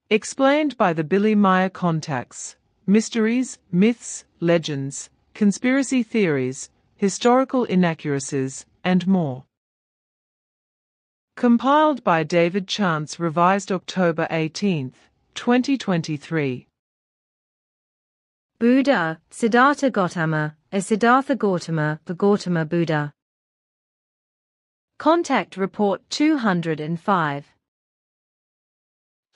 Explained by the Billy Meier contacts, mysteries, myths, legends, conspiracy theories, historical inaccuracies, and more. Compiled by David Chance, revised October 18, 2023. Buddha, Siddhattha Gotama, a Siddhartha Gautama, the Gautama Buddha. Contact Report 205.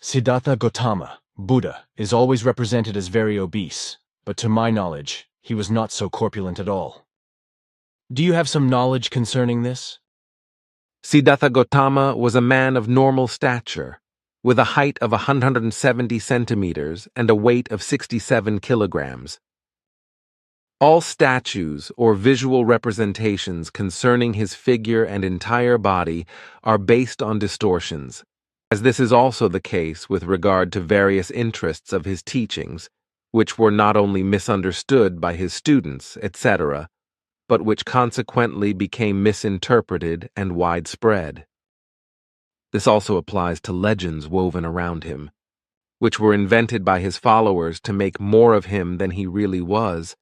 Siddhattha Gautama, Buddha, is always represented as very obese, but to my knowledge, he was not so corpulent at all. Do you have some knowledge concerning this? Siddhattha Gautama was a man of normal stature, with a height of 170 centimeters and a weight of 67 kilograms. All statues or visual representations concerning his figure and entire body are based on distortions, as this is also the case with regard to various interests of his teachings, which were not only misunderstood by his students, etc., but which consequently became misinterpreted and widespread. This also applies to legends woven around him, which were invented by his followers to make more of him than he really was,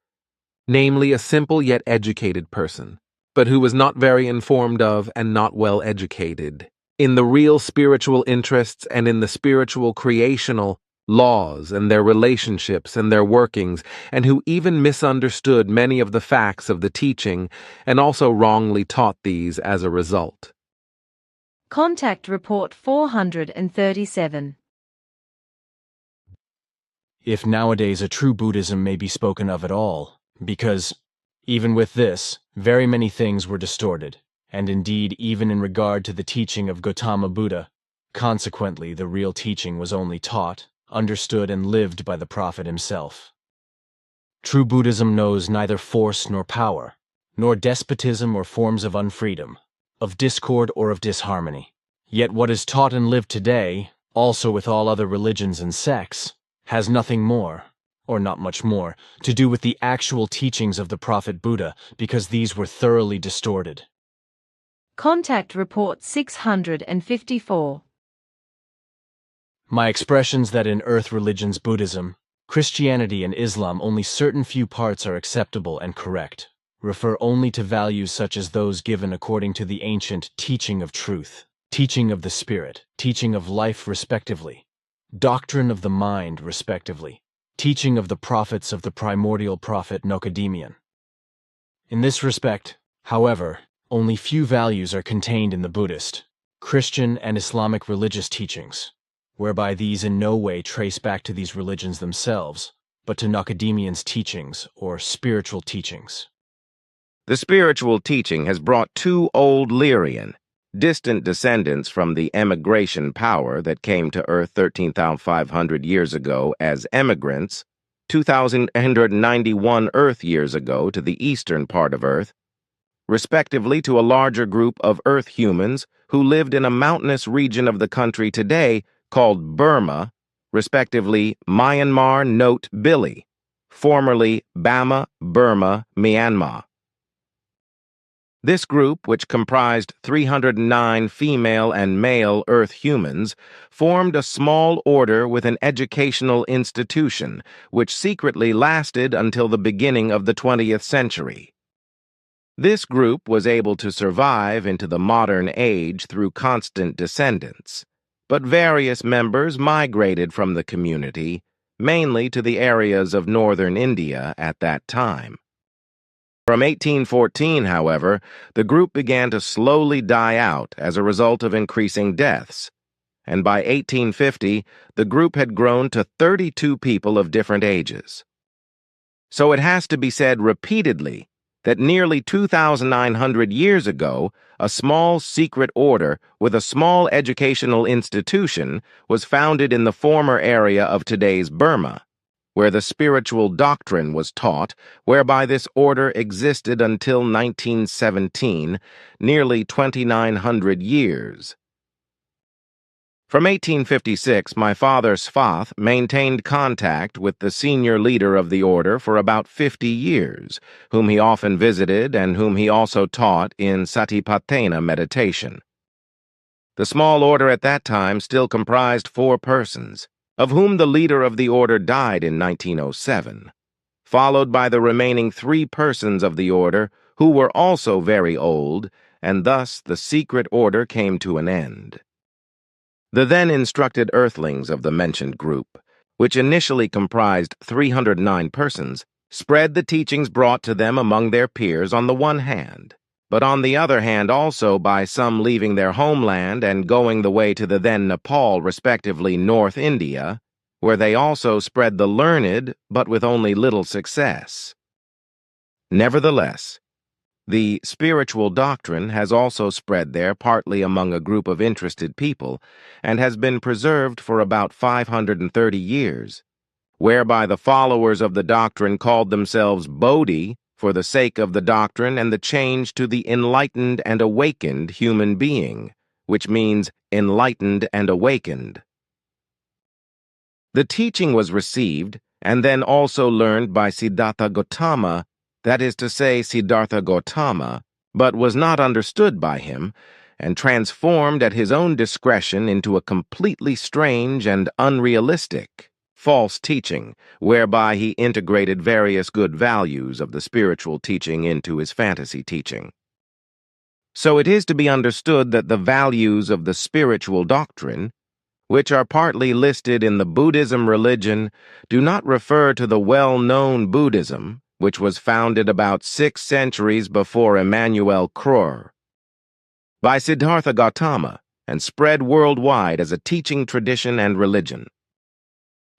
namely a simple yet educated person, but who was not very informed of and not well educated in the real spiritual interests and in the spiritual creational laws and their relationships and their workings, and who even misunderstood many of the facts of the teaching and also wrongly taught these as a result. Contact Report 437. If nowadays a true Buddhism may be spoken of at all, because, even with this, very many things were distorted, and indeed even in regard to the teaching of Gautama Buddha, consequently the real teaching was only taught, understood and lived by the Prophet himself. True Buddhism knows neither force nor power, nor despotism or forms of unfreedom, of discord or of disharmony. Yet what is taught and lived today, also with all other religions and sects, has nothing more, or not much more, to do with the actual teachings of the Prophet Buddha, because these were thoroughly distorted. Contact Report 654. My expressions that in earth religions Buddhism, Christianity and Islam only certain few parts are acceptable and correct, refer only to values such as those given according to the ancient teaching of truth, teaching of the spirit, teaching of life respectively, doctrine of the mind respectively, teaching of the prophets of the primordial prophet Nocademian. In this respect, however, only few values are contained in the Buddhist, Christian and Islamic religious teachings, whereby these in no way trace back to these religions themselves, but to Nocademian's teachings or spiritual teachings. The spiritual teaching has brought two old Lyrian, distant descendants from the emigration power that came to Earth 13,500 years ago as emigrants, 2,891 Earth years ago to the eastern part of Earth, respectively to a larger group of Earth humans who lived in a mountainous region of the country today called Burma, respectively Myanmar Note Billy, formerly Bama, Burma, Myanmar. This group, which comprised 309 female and male Earth humans, formed a small order with an educational institution, which secretly lasted until the beginning of the 20th century. This group was able to survive into the modern age through constant descendants, but various members migrated from the community, mainly to the areas of northern India at that time. From 1814, however, the group began to slowly die out as a result of increasing deaths, and by 1850, the group had grown to 32 people of different ages. So it has to be said repeatedly that nearly 2,900 years ago, a small secret order with a small educational institution was founded in the former area of today's Burma, where the spiritual doctrine was taught, whereby this order existed until 1917, nearly 2,900 years. From 1856, my father Svath maintained contact with the senior leader of the order for about 50 years, whom he often visited and whom he also taught in Satipatthana meditation. The small order at that time still comprised 4 persons, of whom the leader of the order died in 1907, followed by the remaining 3 persons of the order who were also very old, and thus the secret order came to an end. The then instructed earthlings of the mentioned group, which initially comprised 309 persons, spread the teachings brought to them among their peers on the one hand, but on the other hand also by some leaving their homeland and going the way to the then Nepal, respectively North India, where they also spread the learned, but with only little success. Nevertheless, the spiritual doctrine has also spread there partly among a group of interested people and has been preserved for about 530 years, whereby the followers of the doctrine called themselves Bodhi for the sake of the doctrine and the change to the enlightened and awakened human being, which means enlightened and awakened. The teaching was received and then also learned by Siddhattha Gotama, that is to say, Siddhartha Gautama, but was not understood by him, and transformed at his own discretion into a completely strange and unrealistic, false teaching, whereby he integrated various good values of the spiritual teaching into his fantasy teaching. So it is to be understood that the values of the spiritual doctrine, which are partly listed in the Buddhism religion, do not refer to the well-known Buddhism, which was founded about 6 centuries before Emmanuel Krur, by Siddhartha Gautama, and spread worldwide as a teaching tradition and religion.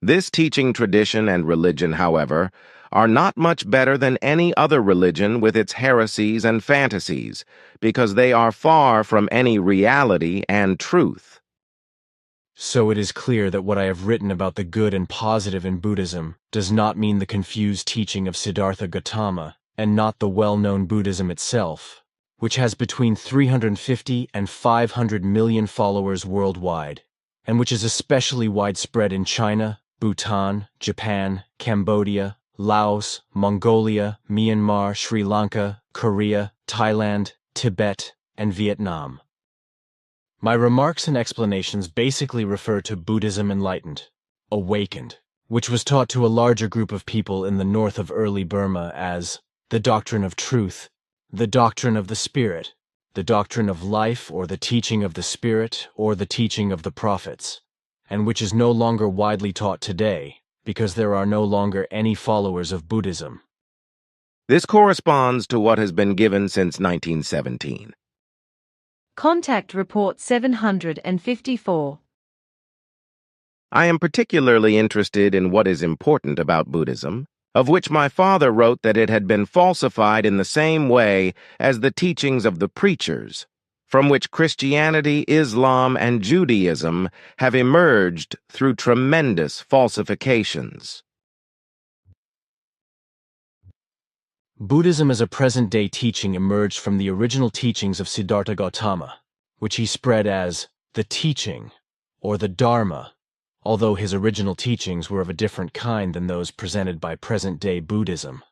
This teaching tradition and religion, however, are not much better than any other religion with its heresies and fantasies, because they are far from any reality and truth. So it is clear that what I have written about the good and positive in Buddhism does not mean the confused teaching of Siddhartha Gautama, and not the well-known Buddhism itself, which has between 350 and 500 million followers worldwide, and which is especially widespread in China, Bhutan, Japan, Cambodia, Laos, Mongolia, Myanmar, Sri Lanka, Korea, Thailand, Tibet, and Vietnam. My remarks and explanations basically refer to Buddhism enlightened, awakened, which was taught to a larger group of people in the north of early Burma as the doctrine of truth, the doctrine of the spirit, the doctrine of life or the teaching of the spirit or the teaching of the prophets, and which is no longer widely taught today because there are no longer any followers of Buddhism. This corresponds to what has been given since 1917. Contact Report 754. I am particularly interested in what is important about Buddhism, of which my father wrote that it had been falsified in the same way as the teachings of the preachers, from which Christianity, Islam, and Judaism have emerged through tremendous falsifications. Buddhism as a present-day teaching emerged from the original teachings of Siddhartha Gautama, which he spread as the teaching, or the Dharma, although his original teachings were of a different kind than those presented by present-day Buddhism.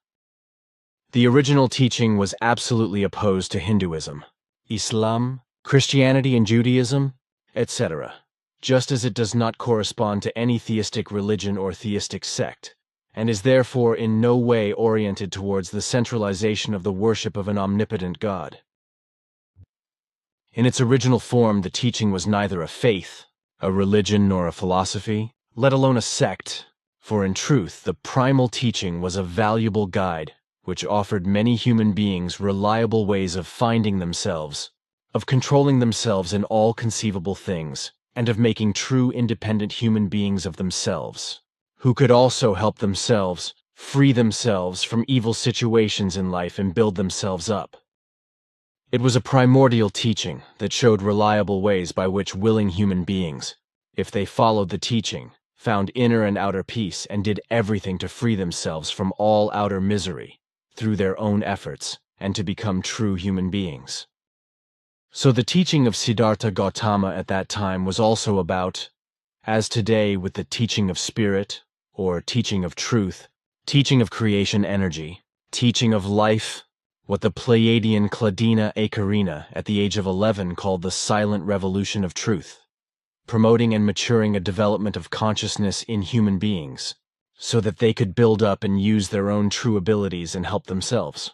The original teaching was absolutely opposed to Hinduism, Islam, Christianity and Judaism, etc., just as it does not correspond to any theistic religion or theistic sect, and is therefore in no way oriented towards the centralization of the worship of an omnipotent God. In its original form, the teaching was neither a faith, a religion, nor a philosophy, let alone a sect, for in truth, the primal teaching was a valuable guide which offered many human beings reliable ways of finding themselves, of controlling themselves in all conceivable things, and of making true independent human beings of themselves, who could also help themselves, free themselves from evil situations in life and build themselves up. It was a primordial teaching that showed reliable ways by which willing human beings, if they followed the teaching, found inner and outer peace and did everything to free themselves from all outer misery through their own efforts and to become true human beings. So the teaching of Siddhartha Gautama at that time was also about, as today with the teaching of spirit, or teaching of truth, teaching of creation energy, teaching of life, what the Pleiadian Cladina Acarina at the age of 11 called the silent revolution of truth. promoting and maturing a development of consciousness in human beings, so that they could build up and use their own true abilities and help themselves.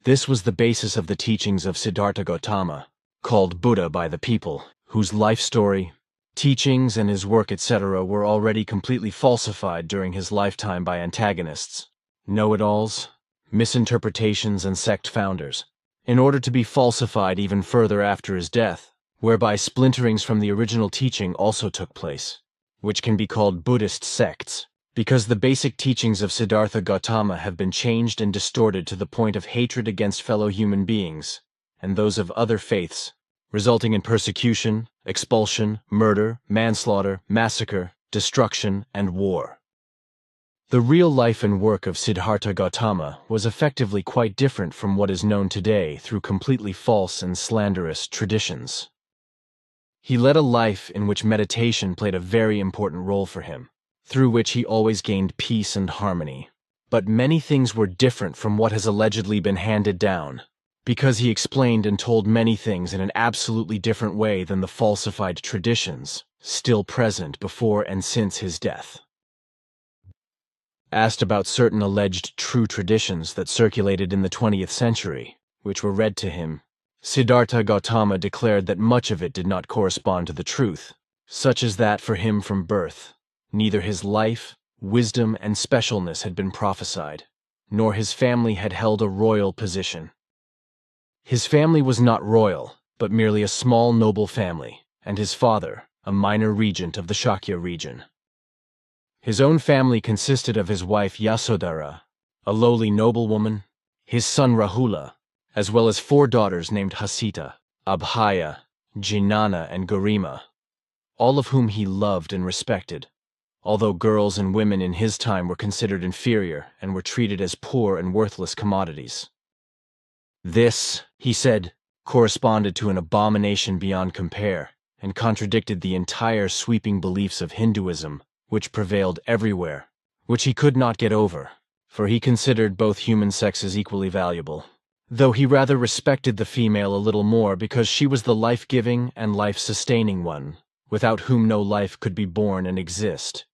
This was the basis of the teachings of Siddhartha Gautama, called Buddha by the people, whose life story, teachings, and his work, etc., were already completely falsified during his lifetime by antagonists, know-it-alls, misinterpretations, and sect founders, in order to be falsified even further after his death, whereby splinterings from the original teaching also took place, which can be called Buddhist sects, because the basic teachings of Siddhartha Gautama have been changed and distorted to the point of hatred against fellow human beings and those of other faiths, resulting in persecution, expulsion, murder, manslaughter, massacre, destruction, and war. The real life and work of Siddhartha Gautama was effectively quite different from what is known today through completely false and slanderous traditions. He led a life in which meditation played a very important role for him, through which he always gained peace and harmony. But many things were different from what has allegedly been handed down, because he explained and told many things in an absolutely different way than the falsified traditions still present before and since his death. Asked about certain alleged true traditions that circulated in the 20th century, which were read to him, Siddhartha Gautama declared that much of it did not correspond to the truth, such as that for him from birth, neither his life, wisdom, and specialness had been prophesied, nor his family had held a royal position. His family was not royal, but merely a small noble family, and his father, a minor regent of the Shakya region. His own family consisted of his wife Yasodhara, a lowly noblewoman, his son Rahula, as well as 4 daughters named Hasita, Abhaya, Jnana, and Garima, all of whom he loved and respected, although girls and women in his time were considered inferior and were treated as poor and worthless commodities. This, he said, corresponded to an abomination beyond compare and contradicted the entire sweeping beliefs of Hinduism, which prevailed everywhere, which he could not get over, for he considered both human sexes equally valuable, though he rather respected the female a little more because she was the life-giving and life-sustaining one, without whom no life could be born and exist.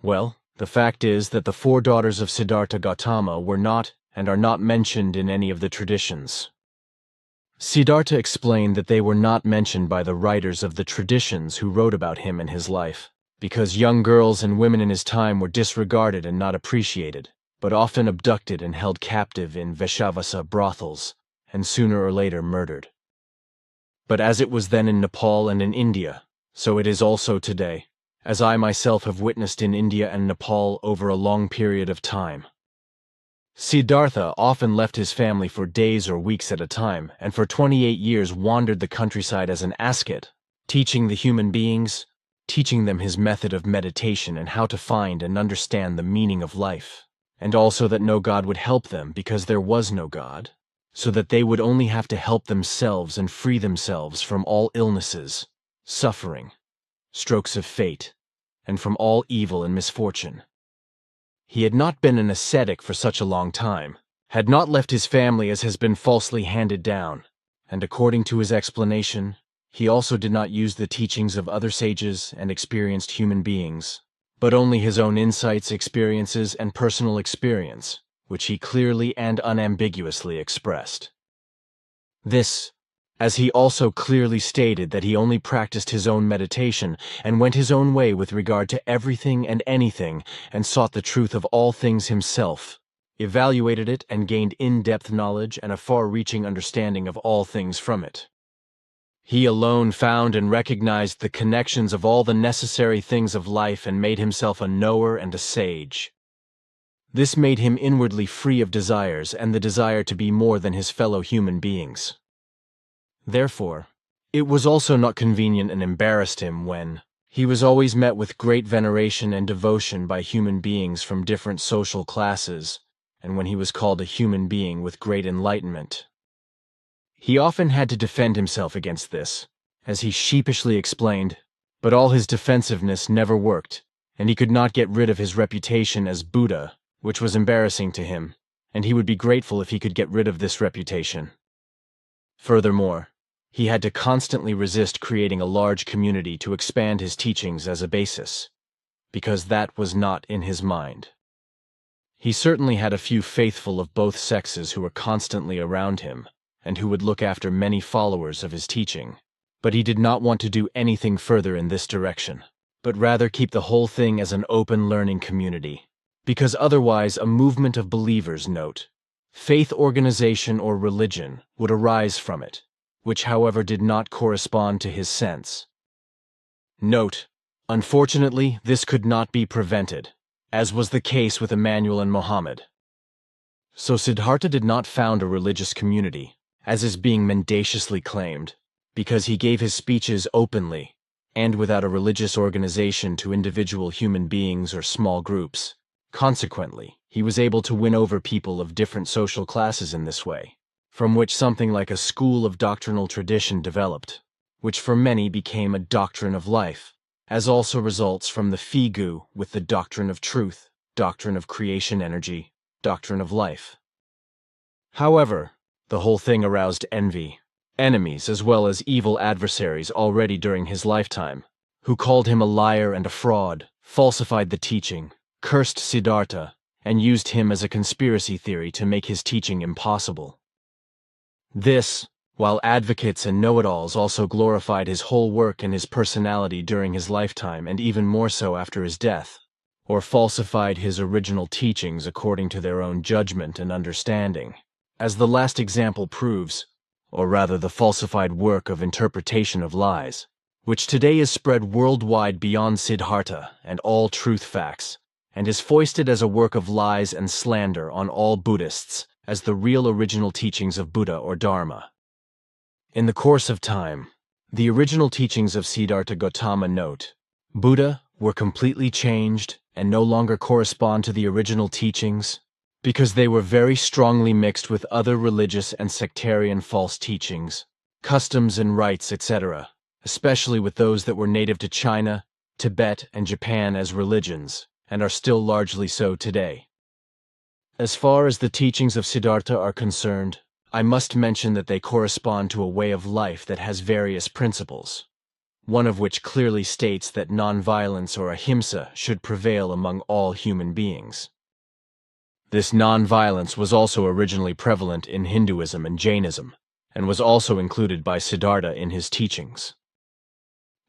Well, the fact is that the 4 daughters of Siddhartha Gautama were not and are not mentioned in any of the traditions. Siddhartha explained that they were not mentioned by the writers of the traditions who wrote about him and his life, because young girls and women in his time were disregarded and not appreciated, but often abducted and held captive in Veshavasa brothels, and sooner or later murdered. But as it was then in Nepal and in India, so it is also today, as I myself have witnessed in India and Nepal over a long period of time. Siddhartha often left his family for days or weeks at a time, and for 28 years wandered the countryside as an ascet, teaching the human beings, teaching them his method of meditation and how to find and understand the meaning of life, and also that no God would help them because there was no God, so that they would only have to help themselves and free themselves from all illnesses, suffering, strokes of fate, and from all evil and misfortune. He had not been an ascetic for such a long time, had not left his family as has been falsely handed down, and according to his explanation, he also did not use the teachings of other sages and experienced human beings, but only his own insights, experiences, and personal experience, which he clearly and unambiguously expressed. This, as he also clearly stated that he only practiced his own meditation and went his own way with regard to everything and anything and sought the truth of all things himself, evaluated it and gained in-depth knowledge and a far-reaching understanding of all things from it. He alone found and recognized the connections of all the necessary things of life and made himself a knower and a sage. This made him inwardly free of desires and the desire to be more than his fellow human beings. Therefore, it was also not convenient and embarrassed him when he was always met with great veneration and devotion by human beings from different social classes, and when he was called a human being with great enlightenment. He often had to defend himself against this, as he sheepishly explained, but all his defensiveness never worked, and he could not get rid of his reputation as Buddha, which was embarrassing to him, and he would be grateful if he could get rid of this reputation. Furthermore, he had to constantly resist creating a large community to expand his teachings as a basis, because that was not in his mind. He certainly had a few faithful of both sexes who were constantly around him, and who would look after many followers of his teaching, but he did not want to do anything further in this direction, but rather keep the whole thing as an open learning community, because otherwise a movement of believers, note, faith organization or religion, would arise from it, which however did not correspond to his sense. Note, unfortunately, this could not be prevented, as was the case with Emmanuel and Mohammed. So Siddhartha did not found a religious community, as is being mendaciously claimed, because he gave his speeches openly, and without a religious organization to individual human beings or small groups. Consequently, he was able to win over people of different social classes in this way, from which something like a school of doctrinal tradition developed, which for many became a doctrine of life, as also results from the figu with the doctrine of truth, doctrine of creation energy, doctrine of life. However, the whole thing aroused envy, enemies as well as evil adversaries already during his lifetime, who called him a liar and a fraud, falsified the teaching, cursed Siddhartha, and used him as a conspiracy theory to make his teaching impossible. This, while advocates and know-it-alls also glorified his whole work and his personality during his lifetime and even more so after his death, or falsified his original teachings according to their own judgment and understanding, as the last example proves, or rather the falsified work of interpretation of lies, which today is spread worldwide beyond Siddhartha and all truth facts, and is foisted as a work of lies and slander on all Buddhists as the real original teachings of Buddha or Dharma. In the course of time, the original teachings of Siddhartha Gautama note, Buddha were completely changed and no longer correspond to the original teachings, because they were very strongly mixed with other religious and sectarian false teachings, customs and rites, etc., especially with those that were native to China, Tibet, and Japan as religions, and are still largely so today. As far as the teachings of Siddhartha are concerned, I must mention that they correspond to a way of life that has various principles, one of which clearly states that non-violence or ahimsa should prevail among all human beings. This non-violence was also originally prevalent in Hinduism and Jainism, and was also included by Siddhartha in his teachings.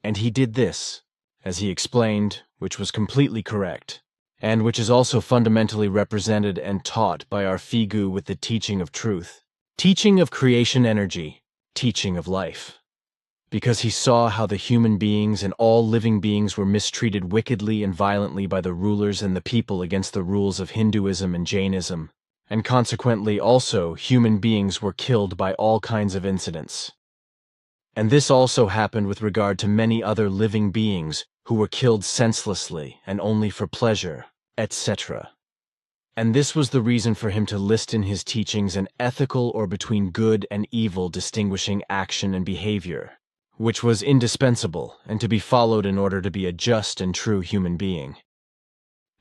And he did this, as he explained, which was completely correct, and which is also fundamentally represented and taught by our figu with the teaching of truth, teaching of creation energy, teaching of life. Because he saw how the human beings and all living beings were mistreated wickedly and violently by the rulers and the people against the rules of Hinduism and Jainism, and consequently also human beings were killed by all kinds of incidents. And this also happened with regard to many other living beings who were killed senselessly and only for pleasure, etc. And this was the reason for him to list in his teachings an ethical or between good and evil distinguishing action and behavior, which was indispensable and to be followed in order to be a just and true human being.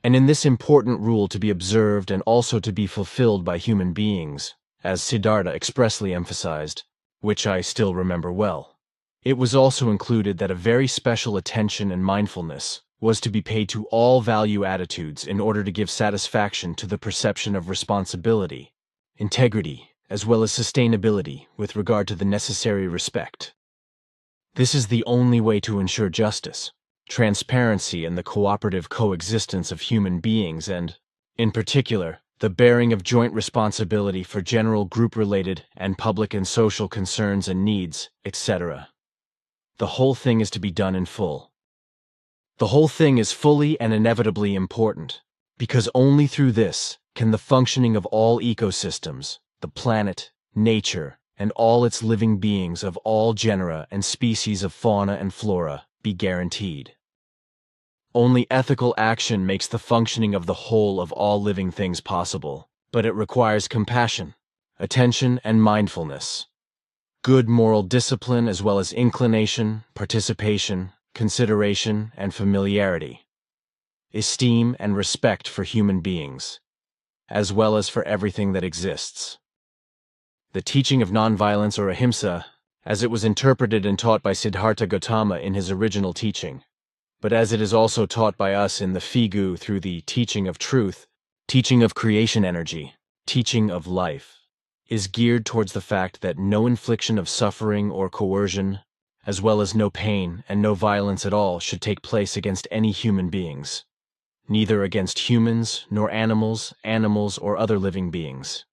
And in this important rule to be observed and also to be fulfilled by human beings, as Siddhartha expressly emphasized, which I still remember well, it was also included that a very special attention and mindfulness was to be paid to all value attitudes in order to give satisfaction to the perception of responsibility, integrity, as well as sustainability with regard to the necessary respect. This is the only way to ensure justice, transparency, and the cooperative coexistence of human beings and, in particular, the bearing of joint responsibility for general group-related and public and social concerns and needs, etc. The whole thing is to be done in full. The whole thing is fully and inevitably important, because only through this can the functioning of all ecosystems, the planet, nature, and all its living beings of all genera and species of fauna and flora be guaranteed. Only ethical action makes the functioning of the whole of all living things possible, but it requires compassion, attention, and mindfulness, good moral discipline as well as inclination, participation, consideration, and familiarity, esteem and respect for human beings, as well as for everything that exists. The teaching of nonviolence or ahimsa as it was interpreted and taught by Siddhattha Gautama in his original teaching, but as it is also taught by us in the Figu through the teaching of truth, teaching of creation energy, teaching of life, is geared towards the fact that no infliction of suffering or coercion, as well as no pain and no violence at all, should take place against any human beings, neither against humans nor animals or other living beings.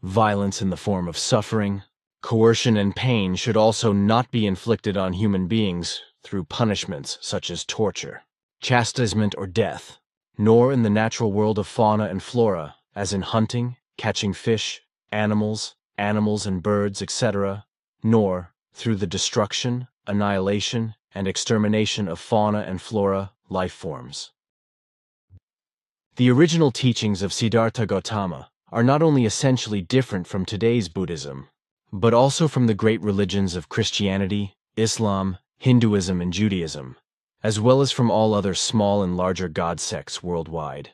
Violence in the form of suffering, coercion and pain should also not be inflicted on human beings through punishments such as torture, chastisement, or death, nor in the natural world of fauna and flora, as in hunting, catching fish, animals and birds, etc., nor through the destruction, annihilation, and extermination of fauna and flora life forms. The original teachings of Siddhartha Gautama are not only essentially different from today's Buddhism, but also from the great religions of Christianity, Islam, Hinduism, and Judaism, as well as from all other small and larger god sects worldwide.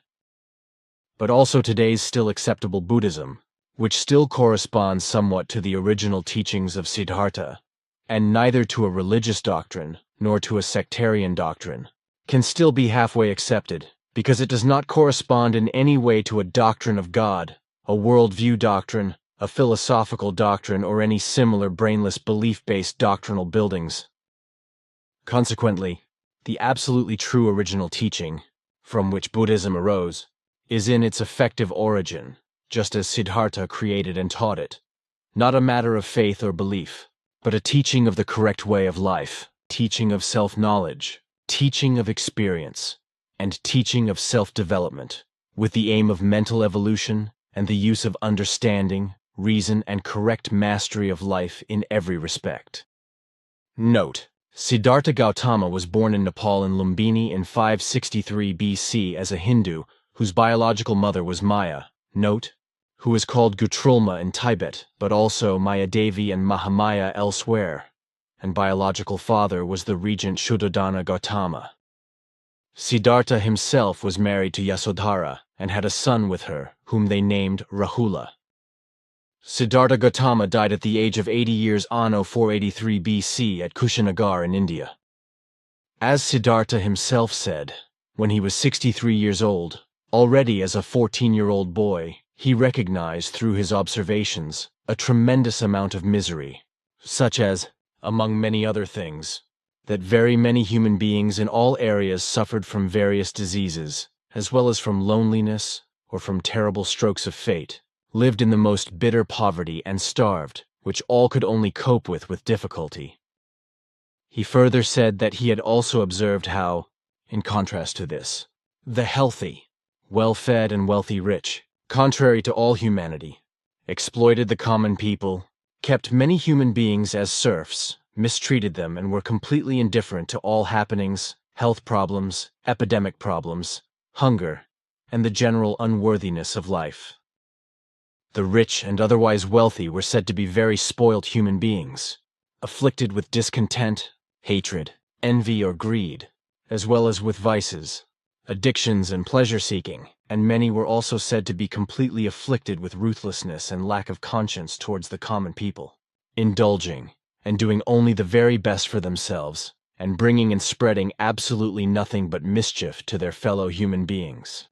But also today's still acceptable Buddhism, which still corresponds somewhat to the original teachings of Siddhartha, and neither to a religious doctrine nor to a sectarian doctrine, can still be halfway accepted, because it does not correspond in any way to a doctrine of God, a worldview doctrine, a philosophical doctrine, or any similar brainless belief-based doctrinal buildings. Consequently, the absolutely true original teaching, from which Buddhism arose, is in its effective origin, just as Siddhartha created and taught it, not a matter of faith or belief, but a teaching of the correct way of life, teaching of self-knowledge, teaching of experience, and teaching of self-development, with the aim of mental evolution and the use of understanding, reason, and correct mastery of life in every respect. Note: Siddhartha Gautama was born in Nepal in Lumbini in 563 BC as a Hindu whose biological mother was Meier, note, who is called Gutrulma in Tibet, but also Mayadevi and Mahamaya elsewhere, and biological father was the regent Shuddhodana Gautama. Siddhartha himself was married to Yasodhara and had a son with her, whom they named Rahula. Siddhartha Gautama died at the age of 80 years anno 483 BC at Kushinagar in India. As Siddhartha himself said, when he was 63 years old, already as a 14-year-old boy, he recognized through his observations a tremendous amount of misery, such as, among many other things, that very many human beings in all areas suffered from various diseases, as well as from loneliness or from terrible strokes of fate, lived in the most bitter poverty and starved, which all could only cope with difficulty. He further said that he had also observed how, in contrast to this, the healthy, well-fed and wealthy rich, contrary to all humanity, exploited the common people, kept many human beings as serfs, mistreated them, and were completely indifferent to all happenings, health problems, epidemic problems, hunger, and the general unworthiness of life. The rich and otherwise wealthy were said to be very spoilt human beings, afflicted with discontent, hatred, envy, or greed, as well as with vices, addictions, and pleasure-seeking, and many were also said to be completely afflicted with ruthlessness and lack of conscience towards the common people, indulging and doing only the very best for themselves, and bringing and spreading absolutely nothing but mischief to their fellow human beings.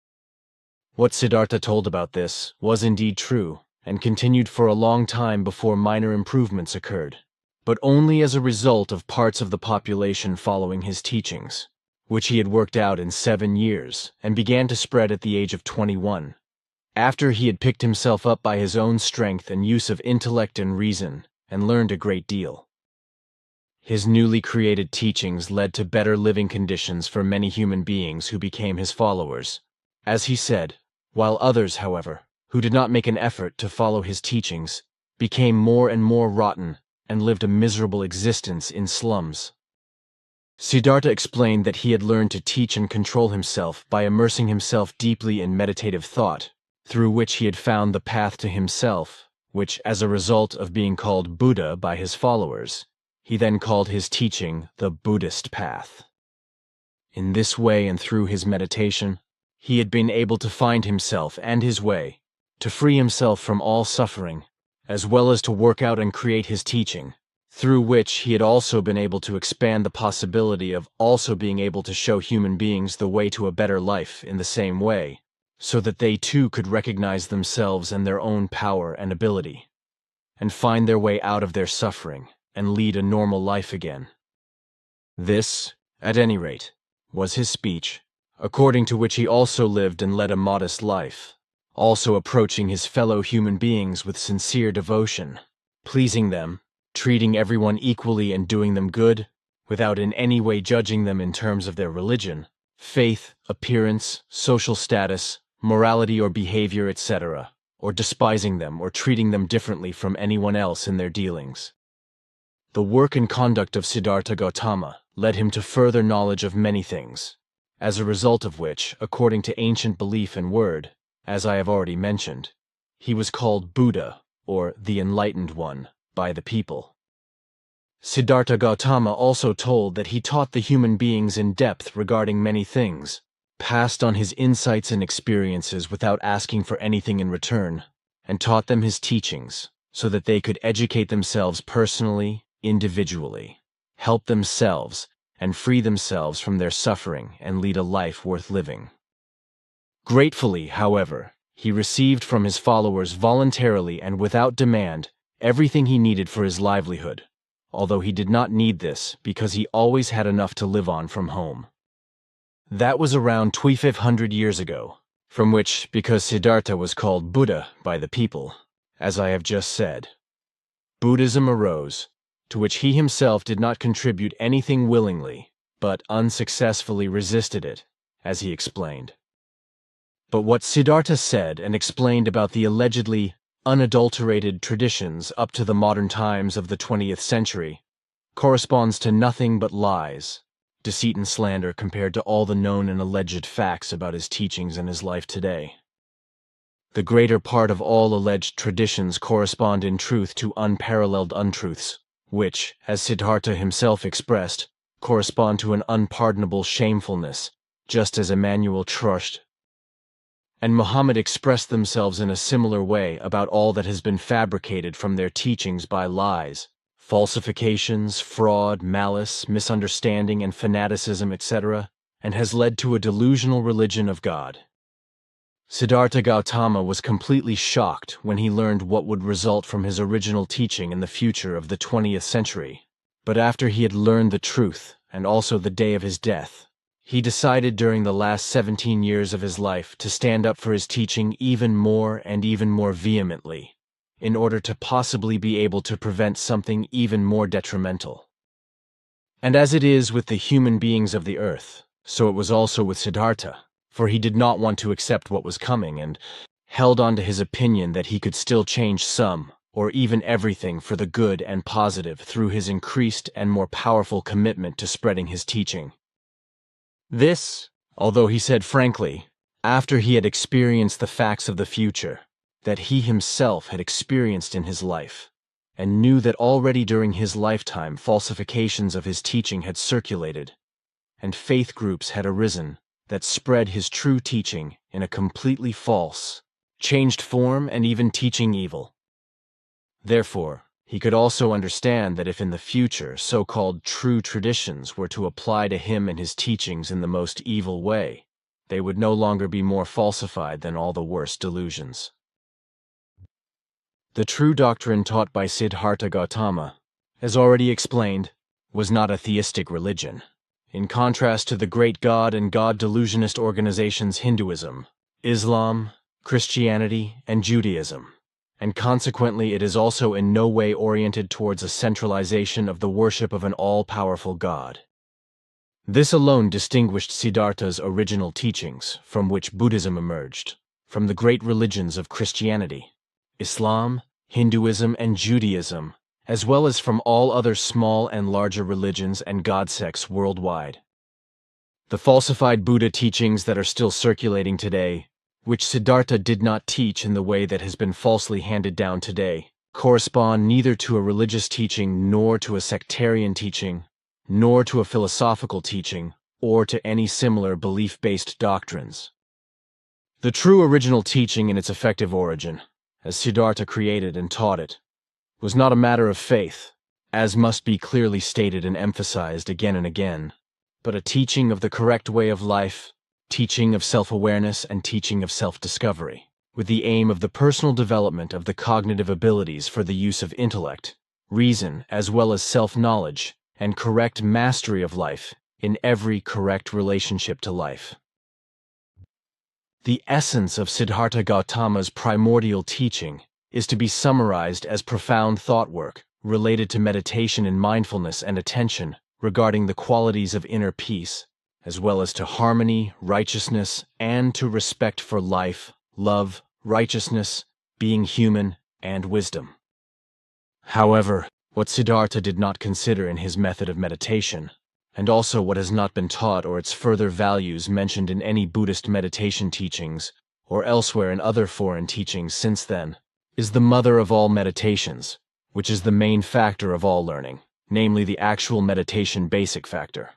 What Siddhartha told about this was indeed true, and continued for a long time before minor improvements occurred, but only as a result of parts of the population following his teachings, which he had worked out in 7 years, and began to spread at the age of 21, after he had picked himself up by his own strength and use of intellect and reason, and learned a great deal. His newly created teachings led to better living conditions for many human beings who became his followers, as he said, while others, however, who did not make an effort to follow his teachings, became more and more rotten and lived a miserable existence in slums. Siddhartha explained that he had learned to teach and control himself by immersing himself deeply in meditative thought, through which he had found the path to himself, which, as a result of being called Buddha by his followers, he then called his teaching the Buddhist path. In this way and through his meditation, he had been able to find himself and his way, to free himself from all suffering, as well as to work out and create his teaching, through which he had also been able to expand the possibility of also being able to show human beings the way to a better life in the same way, so that they too could recognize themselves and their own power and ability, and find their way out of their suffering and lead a normal life again. This, at any rate, was his speech, according to which he also lived and led a modest life, also approaching his fellow human beings with sincere devotion, pleasing them, treating everyone equally and doing them good, without in any way judging them in terms of their religion, faith, appearance, social status, morality or behavior, etc., or despising them or treating them differently from anyone else in their dealings. The work and conduct of Siddhartha Gautama led him to further knowledge of many things, as a result of which, according to ancient belief and word, as I have already mentioned, he was called Buddha, or the Enlightened One, by the people. Siddhartha Gautama also told that he taught the human beings in depth regarding many things, passed on his insights and experiences without asking for anything in return, and taught them his teachings so that they could educate themselves personally, individually, help themselves, and free themselves from their suffering and lead a life worth living. Gratefully, however, he received from his followers voluntarily and without demand everything he needed for his livelihood, although he did not need this because he always had enough to live on from home. That was around 2500 years ago, from which, because Siddhartha was called Buddha by the people, as I have just said, Buddhism arose, to which he himself did not contribute anything willingly, but unsuccessfully resisted it, as he explained. But what Siddhartha said and explained about the allegedly unadulterated traditions up to the modern times of the 20th century corresponds to nothing but lies, deceit and slander compared to all the known and alleged facts about his teachings and his life today. The greater part of all alleged traditions correspond in truth to unparalleled untruths, which, as Siddhartha himself expressed, correspond to an unpardonable shamefulness, just as Emmanuel Trust and Muhammad expressed themselves in a similar way about all that has been fabricated from their teachings by lies, falsifications, fraud, malice, misunderstanding, and fanaticism, etc., and has led to a delusional religion of God. Siddhartha Gautama was completely shocked when he learned what would result from his original teaching in the future of the 20th century. But after he had learned the truth, and also the day of his death, he decided during the last 17 years of his life to stand up for his teaching even more and even more vehemently, in order to possibly be able to prevent something even more detrimental. And as it is with the human beings of the earth, so it was also with Siddhartha, for he did not want to accept what was coming and held on to his opinion that he could still change some, or even everything for the good and positive through his increased and more powerful commitment to spreading his teaching. This, although he said frankly, after he had experienced the facts of the future, that he himself had experienced in his life, and knew that already during his lifetime falsifications of his teaching had circulated, and faith groups had arisen that spread his true teaching in a completely false, changed form and even teaching evil. Therefore, he could also understand that if in the future so-called true traditions were to apply to him and his teachings in the most evil way, they would no longer be more falsified than all the worst delusions. The true doctrine taught by Siddhartha Gautama, as already explained, was not a theistic religion, in contrast to the great God and God delusionist organizations Hinduism, Islam, Christianity, and Judaism, and consequently it is also in no way oriented towards a centralization of the worship of an all-powerful God. This alone distinguished Siddhartha's original teachings, from which Buddhism emerged, from the great religions of Christianity, Islam, Hinduism, and Judaism, as well as from all other small and larger religions and God sects worldwide. The falsified Buddha teachings that are still circulating today, which Siddhartha did not teach in the way that has been falsely handed down today, correspond neither to a religious teaching nor to a sectarian teaching, nor to a philosophical teaching, or to any similar belief-based doctrines. The true original teaching in its effective origin, as Siddhartha created and taught it, was not a matter of faith, as must be clearly stated and emphasized again and again, but a teaching of the correct way of life, teaching of self-awareness, and teaching of self-discovery, with the aim of the personal development of the cognitive abilities for the use of intellect, reason, as well as self-knowledge, and correct mastery of life in every correct relationship to life. The essence of Siddhartha Gautama's primordial teaching is to be summarized as profound thought work related to meditation and mindfulness and attention regarding the qualities of inner peace, as well as to harmony, righteousness, and to respect for life, love, righteousness, being human, and wisdom. However, what Siddhartha did not consider in his method of meditation, and also what has not been taught or its further values mentioned in any Buddhist meditation teachings or elsewhere in other foreign teachings since then, is the mother of all meditations, which is the main factor of all learning, namely the actual meditation basic factor.